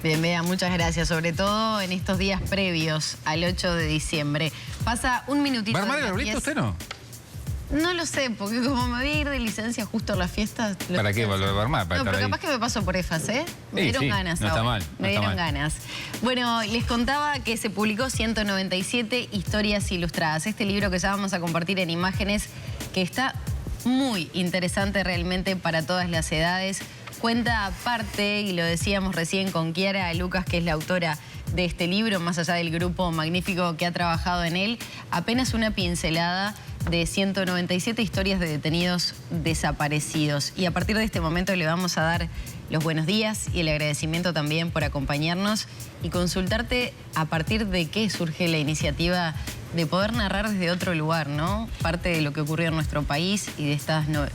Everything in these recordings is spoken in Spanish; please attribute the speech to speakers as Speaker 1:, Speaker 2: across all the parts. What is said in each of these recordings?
Speaker 1: Bien, Bea, muchas gracias, sobre todo en estos días previos al 8 de diciembre. Pasa un minutito.
Speaker 2: ¿Va a armar el arbolito usted no?
Speaker 1: No lo sé, porque como me voy a ir de licencia justo a las fiestas...
Speaker 2: ¿Para qué lo va a armar?
Speaker 1: No, pero capaz que me paso por EFAS, ¿eh? Me dieron ganas
Speaker 2: no
Speaker 1: ahora.
Speaker 2: está mal.
Speaker 1: Me dieron ganas. Bueno, les contaba que se publicó 197 historias ilustradas. Este libro que ya vamos a compartir en imágenes, que está muy interesante realmente para todas las edades. Cuenta aparte, y lo decíamos recién con Kiara Lucas, que es la autora de este libro, más allá del grupo magnífico que ha trabajado en él, apenas una pincelada de 197 historias de detenidos desaparecidos. Y a partir de este momento le vamos a dar los buenos días y el agradecimiento también por acompañarnos y consultarte a partir de qué surge la iniciativa de poder narrar desde otro lugar, ¿no? Parte de lo que ocurrió en nuestro país y de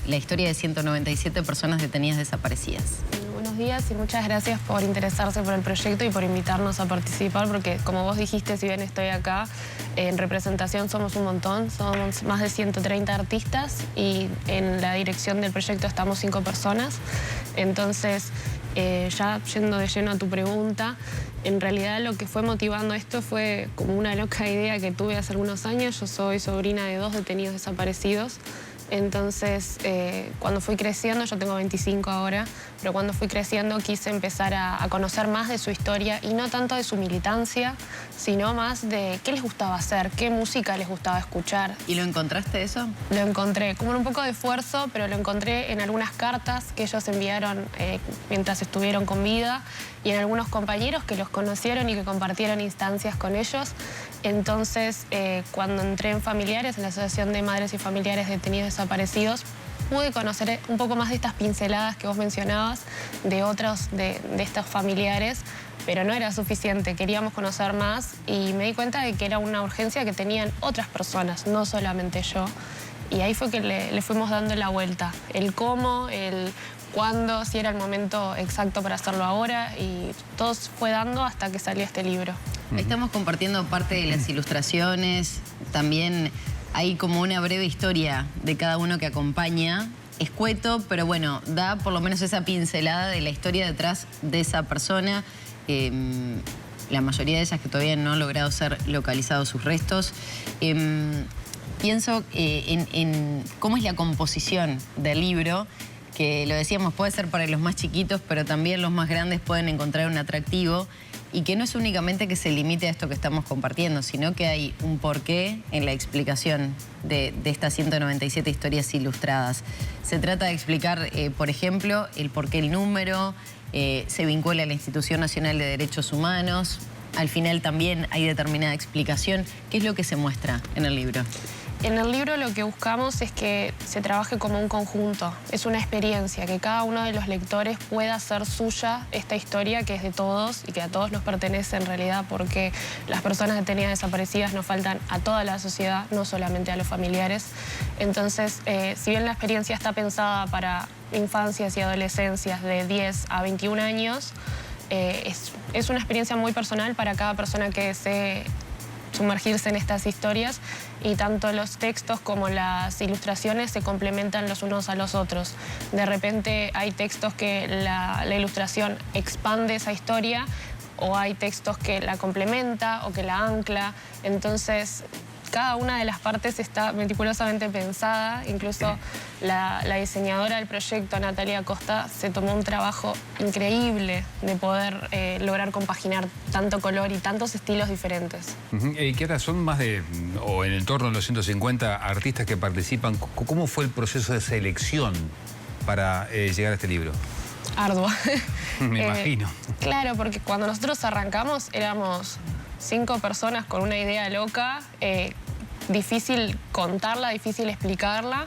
Speaker 1: la historia de 197 personas detenidas desaparecidas.
Speaker 3: Buenos días y muchas gracias por interesarse por el proyecto y por invitarnos a participar, porque como vos dijiste, si bien estoy acá, en representación somos un montón, somos más de 130 artistas y en la dirección del proyecto estamos 5 personas. Entonces, ya yendo de lleno a tu pregunta, en realidad lo que fue motivando esto fue como una loca idea que tuve hace algunos años. Yo soy sobrina de 2 detenidos desaparecidos. Entonces, cuando fui creciendo, yo tengo 25 ahora, pero cuando fui creciendo quise empezar a conocer más de su historia y no tanto de su militancia, sino más de qué les gustaba hacer, qué música les gustaba escuchar.
Speaker 1: ¿Y lo encontraste eso?
Speaker 3: Lo encontré, como un poco de esfuerzo, pero lo encontré en algunas cartas que ellos enviaron mientras estuvieron con vida y en algunos compañeros que los conocieron y que compartieron instancias con ellos. Entonces, cuando entré en Familiares, en la Asociación de Madres y Familiares Detenidos Desaparecidos, pude conocer un poco más de estas pinceladas que vos mencionabas, de otros de estos familiares, pero no era suficiente, queríamos conocer más y me di cuenta de que era una urgencia que tenían otras personas, no solamente yo. Y ahí fue que le fuimos dando la vuelta, el cómo, el cuándo, si era el momento exacto para hacerlo ahora, y todo fue dando hasta que salió este libro.
Speaker 1: Estamos compartiendo parte de las ilustraciones, también hay como una breve historia de cada uno que acompaña, escueto, pero bueno, da por lo menos esa pincelada de la historia detrás de esa persona. La mayoría de ellas que todavía no han logrado ser localizados sus restos. Pienso en cómo es la composición del libro, que lo decíamos, puede ser para los más chiquitos, pero también los más grandes pueden encontrar un atractivo, y que no es únicamente que se limite a esto que estamos compartiendo, sino que hay un porqué en la explicación de estas 197 historias ilustradas. Se trata de explicar, por ejemplo, el porqué el número, se vincula a la Institución Nacional de Derechos Humanos. Al final también hay determinada explicación. ¿Qué es lo que se muestra en el libro?
Speaker 3: En el libro lo que buscamos es que se trabaje como un conjunto. Es una experiencia, que cada uno de los lectores pueda hacer suya esta historia que es de todos y que a todos nos pertenece en realidad, porque las personas detenidas desaparecidas nos faltan a toda la sociedad, no solamente a los familiares. Entonces, si bien la experiencia está pensada para infancias y adolescencias de 10 a 21 años, es una experiencia muy personal para cada persona que desee sumergirse en estas historias, y tanto los textos como las ilustraciones se complementan los unos a los otros. De repente hay textos que la ilustración expande esa historia, o hay textos que la complementa o que la ancla. Entonces, cada una de las partes está meticulosamente pensada. Incluso la diseñadora del proyecto, Natalia Costa, se tomó un trabajo increíble de poder lograr compaginar tanto color y tantos estilos diferentes.
Speaker 2: ¿Qué ahora son más de, o en el torno de los 150 artistas que participan? ¿Cómo fue el proceso de selección para llegar a este libro?
Speaker 3: Ardua.
Speaker 2: Me imagino.
Speaker 3: Claro, porque cuando nosotros arrancamos éramos 5 personas con una idea loca, difícil contarla, difícil explicarla,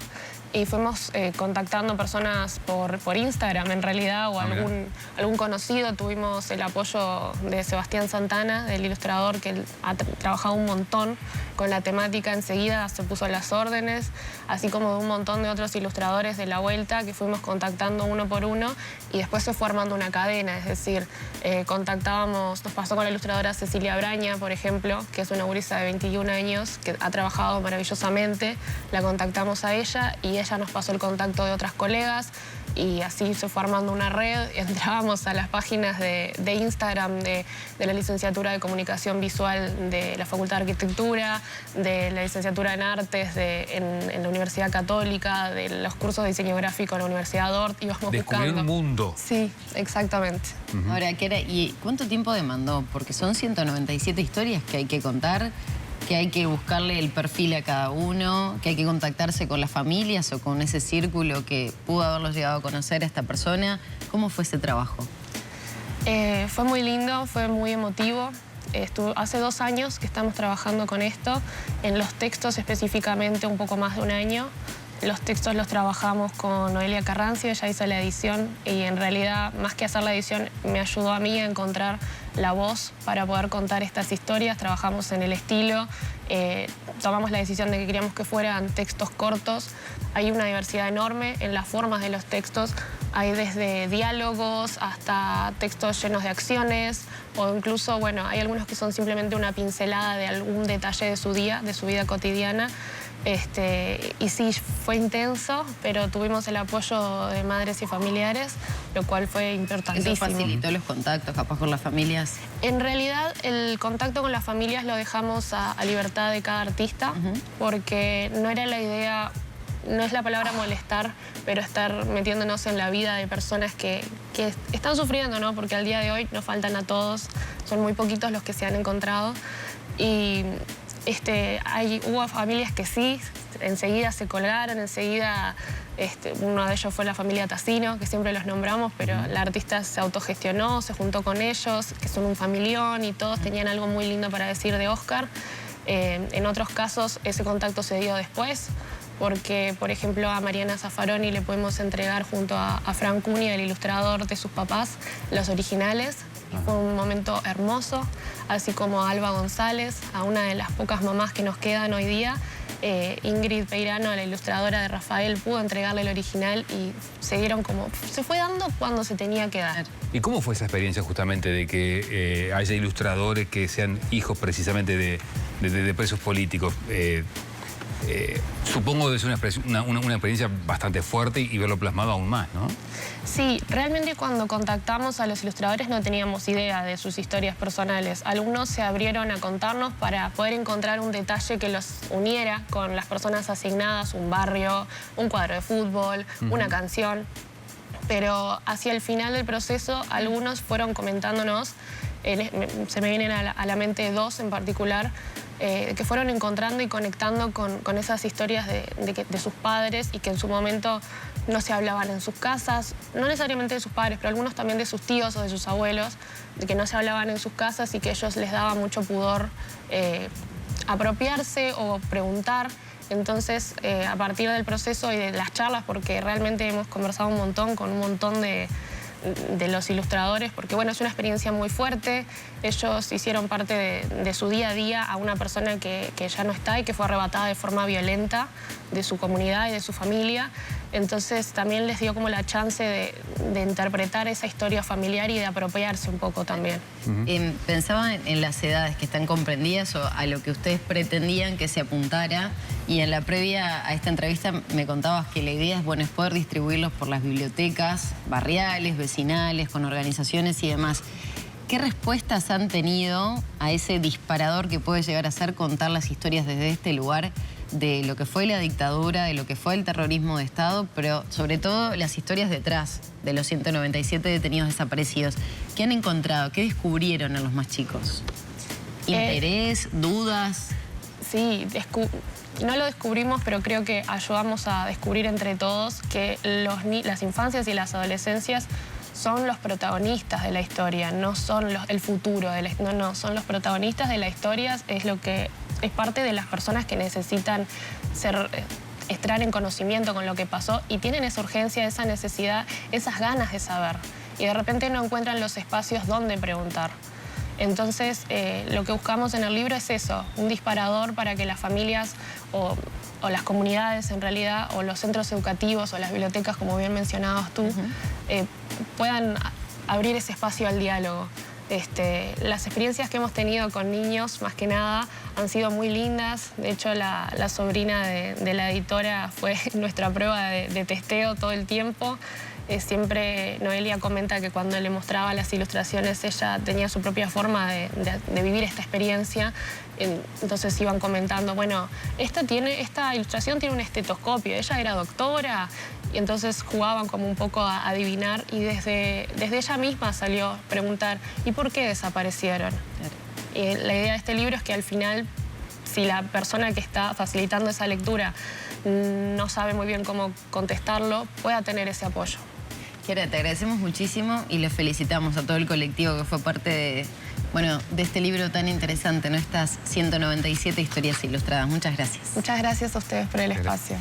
Speaker 3: y fuimos contactando personas por Instagram en realidad, o algún conocido. Tuvimos el apoyo de Sebastián Santana, del ilustrador, que él ha trabajado un montón con la temática. Enseguida se puso a las órdenes, así como de un montón de otros ilustradores de la vuelta que fuimos contactando uno por uno, y después se fue armando una cadena. Es decir, nos pasó con la ilustradora Cecilia Braña, por ejemplo, que es una gurisa de 21 años que ha trabajado maravillosamente. La contactamos a ella y ella nos pasó el contacto de otras colegas. y así se fue armando una red. Entrábamos a las páginas de Instagram de la licenciatura de Comunicación Visual de la Facultad de Arquitectura, de la licenciatura en Artes en la Universidad Católica, de los cursos de diseño gráfico en la Universidad Dort, íbamos
Speaker 2: Descubrir
Speaker 3: buscando.
Speaker 2: un mundo.
Speaker 3: Sí, exactamente.
Speaker 1: Ahora, ¿y cuánto tiempo demandó? Porque son 197 historias que hay que contar, que hay que buscarle el perfil a cada uno, que hay que contactarse con las familias o con ese círculo que pudo haberlos llegado a conocer a esta persona. ¿Cómo fue ese trabajo?
Speaker 3: Fue muy lindo, fue muy emotivo. Hace 2 años que estamos trabajando con esto, en los textos específicamente un poco más de 1 año. Los textos los trabajamos con Noelia Carrancio, ella hizo la edición y en realidad, más que hacer la edición, me ayudó a mí a encontrar la voz para poder contar estas historias. Trabajamos en el estilo, tomamos la decisión de que queríamos que fueran textos cortos. Hay una diversidad enorme en las formas de los textos. Hay desde diálogos hasta textos llenos de acciones o incluso, bueno, hay algunos que son simplemente una pincelada de algún detalle de su día, de su vida cotidiana. Y sí, fue intenso, pero tuvimos el apoyo de madres y familiares, lo cual fue importantísimo.
Speaker 1: ¿Eso facilitó los contactos, capaz, con las familias?
Speaker 3: En realidad, el contacto con las familias lo dejamos a libertad de cada artista, porque no era la idea, no es la palabra molestar, pero estar metiéndonos en la vida de personas que están sufriendo, ¿no? Porque al día de hoy nos faltan a todos, son muy poquitos los que se han encontrado. Y hubo familias que sí, enseguida se colgaron, enseguida, uno de ellos fue la familia Tassino, que siempre los nombramos, pero la artista se autogestionó, se juntó con ellos, que son un familión y todos tenían algo muy lindo para decir de Oscar. En otros casos ese contacto se dio después, porque, por ejemplo, a Mariana Zaffaroni le podemos entregar junto a Frank Cuni, el ilustrador de sus papás, los originales. Fue un momento hermoso, así como a Alba González, a una de las pocas mamás que nos quedan hoy día. Ingrid Peirano, la ilustradora de Rafael, pudo entregarle el original y se fue dando cuando se tenía que dar.
Speaker 2: ¿Y cómo fue esa experiencia justamente de que haya ilustradores que sean hijos precisamente de presos políticos? Supongo que es una experiencia bastante fuerte y verlo plasmado aún más, ¿no?
Speaker 3: Sí, realmente cuando contactamos a los ilustradores no teníamos idea de sus historias personales. Algunos se abrieron a contarnos para poder encontrar un detalle que los uniera con las personas asignadas, un barrio, un cuadro de fútbol, una canción. Pero hacia el final del proceso, algunos fueron comentándonos, se me vienen a la mente 2 en particular, que fueron encontrando y conectando con esas historias de sus padres y que en su momento no se hablaban en sus casas, no necesariamente de sus padres, pero algunos también de sus tíos o de sus abuelos, de que no se hablaban en sus casas y que a ellos les daba mucho pudor apropiarse o preguntar. Entonces, a partir del proceso y de las charlas, porque realmente hemos conversado un montón con un montón de los ilustradores, porque bueno, es una experiencia muy fuerte. Ellos hicieron parte de su día a día a una persona que ya no está y que fue arrebatada de forma violenta de su comunidad y de su familia. Entonces también les dio como la chance de interpretar esa historia familiar y de apropiarse un poco también.
Speaker 1: Pensaba en las edades que están comprendidas o a lo que ustedes pretendían que se apuntara, y en la previa a esta entrevista me contabas que la idea es poder distribuirlos por las bibliotecas barriales, vecinales, con organizaciones y demás. ¿Qué respuestas han tenido a ese disparador que puede llegar a ser contar las historias desde este lugar de lo que fue la dictadura, de lo que fue el terrorismo de Estado, pero sobre todo las historias detrás de los 197 detenidos desaparecidos? ¿Qué han encontrado? ¿Qué descubrieron en los más chicos? ¿Interés? ¿Dudas?
Speaker 3: Sí, no lo descubrimos, pero creo que ayudamos a descubrir entre todos que las infancias y las adolescencias son los protagonistas de la historia, no son el futuro, no, son los protagonistas de la historia, es parte de las personas que necesitan estar en conocimiento con lo que pasó y tienen esa urgencia, esa necesidad, esas ganas de saber. Y de repente no encuentran los espacios donde preguntar. Entonces, lo que buscamos en el libro es eso, un disparador para que las familias o las comunidades en realidad, o los centros educativos o las bibliotecas, como bien mencionabas tú, puedan abrir ese espacio al diálogo. Las experiencias que hemos tenido con niños, más que nada, han sido muy lindas. De hecho, la sobrina de la editora fue nuestra prueba de testeo todo el tiempo. siempre Noelia comenta que cuando le mostraba las ilustraciones ella tenía su propia forma de vivir esta experiencia. Entonces iban comentando, bueno, esta ilustración tiene un estetoscopio, ella era doctora, y entonces jugaban como un poco a adivinar, y desde ella misma salió a preguntar, ¿y por qué desaparecieron? Y la idea de este libro es que al final, si la persona que está facilitando esa lectura no sabe muy bien cómo contestarlo, pueda tener ese apoyo.
Speaker 1: Kiara, te agradecemos muchísimo y les felicitamos a todo el colectivo que fue parte de este libro tan interesante, ¿no? Estas 197 historias ilustradas. Muchas gracias.
Speaker 3: Muchas gracias a ustedes por el espacio.